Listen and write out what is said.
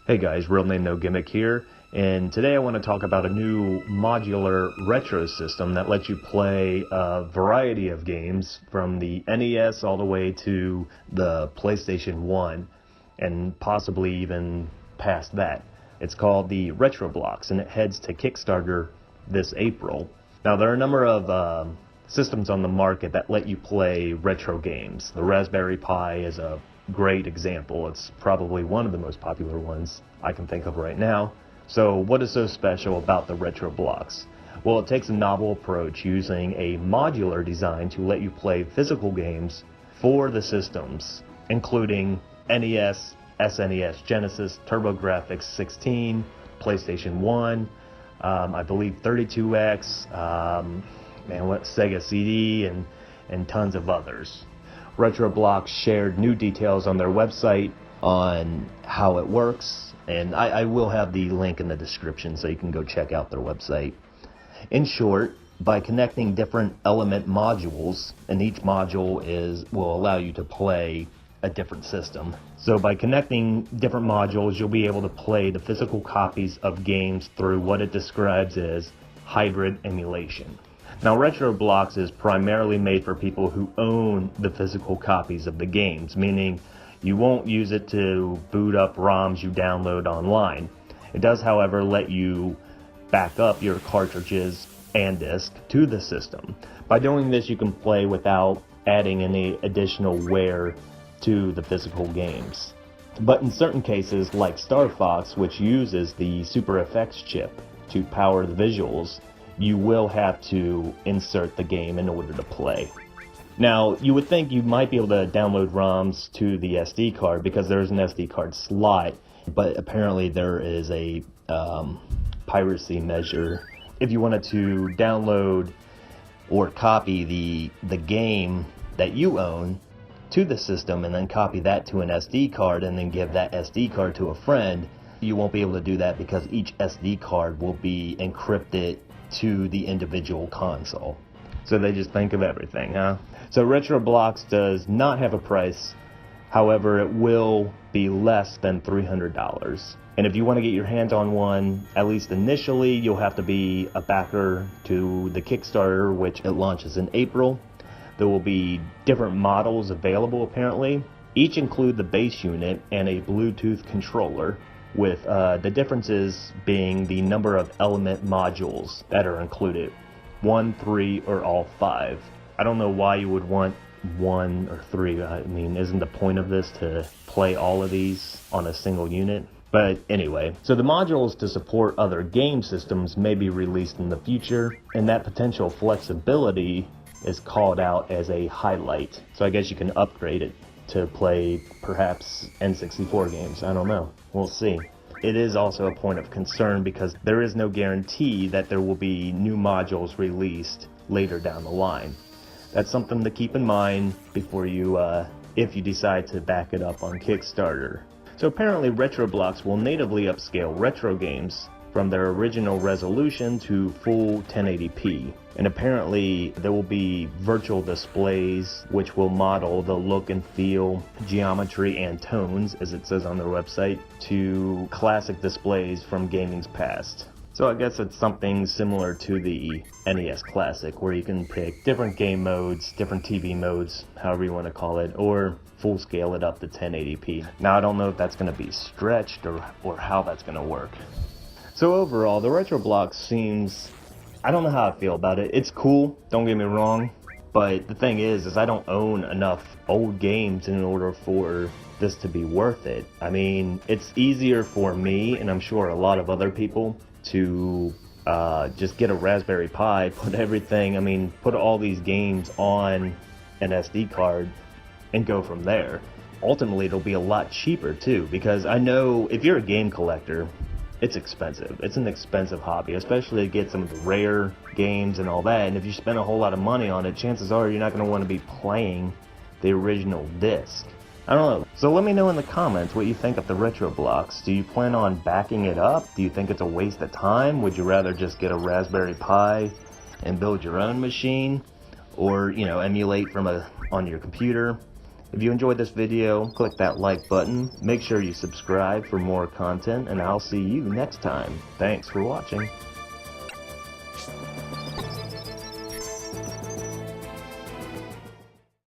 Hey guys, Real Name No Gimmick here, and today I want to talk about a new modular retro system that lets you play a variety of games from the NES all the way to the PlayStation 1 and possibly even past that. It's called the retroblox and it heads to Kickstarter this April. Now there are a number of systems on the market that let you play retro games. The Raspberry Pi is a great example. It's probably one of the most popular ones I can think of right now. So what is so special about the retroblox? Well, it takes a novel approach using a modular design to let you play physical games for the systems, including NES, SNES, Genesis, TurboGrafx 16, PlayStation 1, I believe 32X, Sega CD, and tons of others. retroblox shared new details on their website on how it works, and I will have the link in the description so you can go check out their website. In short, by connecting different element modules, and each module will allow you to play a different system. So by connecting different modules, you'll be able to play the physical copies of games through what it describes as hybrid emulation. Now, retroblox is primarily made for people who own the physical copies of the games, meaning you won't use it to boot up ROMs you download online. It does, however, let you back up your cartridges and disc to the system. By doing this, you can play without adding any additional wear to the physical games. But in certain cases, like Star Fox, which uses the Super FX chip to power the visuals, you will have to insert the game in order to play. Now, you would think you might be able to download ROMs to the SD card because there is an SD card slot, but apparently there is a piracy measure. If you wanted to download or copy the game that you own to the system and then copy that to an SD card and then give that SD card to a friend, you won't be able to do that because each SD card will be encrypted to the individual console. So they just think of everything, huh? So retroblox does not have a price. However, it will be less than $300. And if you want to get your hands on one, at least initially, you'll have to be a backer to the Kickstarter, which it launches in April. There will be different models available apparently. Each include the base unit and a Bluetooth controller, with the differences being the number of element modules that are included. 1, 3, or all 5. I don't know why you would want 1 or 3. I mean, isn't the point of this to play all of these on a single unit? But anyway, so the modules to support other game systems may be released in the future, and that potential flexibility is called out as a highlight. So I guess you can upgrade it to play perhaps N64 games. I don't know. We'll see. It is also a point of concern because there is no guarantee that there will be new modules released later down the line. That's something to keep in mind before you, if you decide to back it up on Kickstarter. So apparently retroblox will natively upscale retro games from their original resolution to full 1080p. And apparently there will be virtual displays which will model the look and feel, geometry, and tones, as it says on their website, to classic displays from gaming's past. So I guess it's something similar to the NES Classic, where you can pick different game modes, different TV modes, however you want to call it, or full scale it up to 1080p. Now I don't know if that's going to be stretched or how that's going to work. So overall, the retroblox seems, I don't know how I feel about it. It's cool, don't get me wrong, but the thing is I don't own enough old games in order for this to be worth it. I mean, it's easier for me, and I'm sure a lot of other people, to just get a Raspberry Pi, put all these games on an SD card and go from there. Ultimately, it'll be a lot cheaper too, because I know if you're a game collector, it's expensive. It's an expensive hobby, especially to get some of the rare games and all that. And if you spend a whole lot of money on it, chances are you're not going to want to be playing the original disc. I don't know. So let me know in the comments what you think of the retroblox. Do you plan on backing it up? Do you think it's a waste of time? Would you rather just get a Raspberry Pi and build your own machine? Or, emulate from on your computer? If you enjoyed this video, click that like button, make sure you subscribe for more content, and I'll see you next time. Thanks for watching.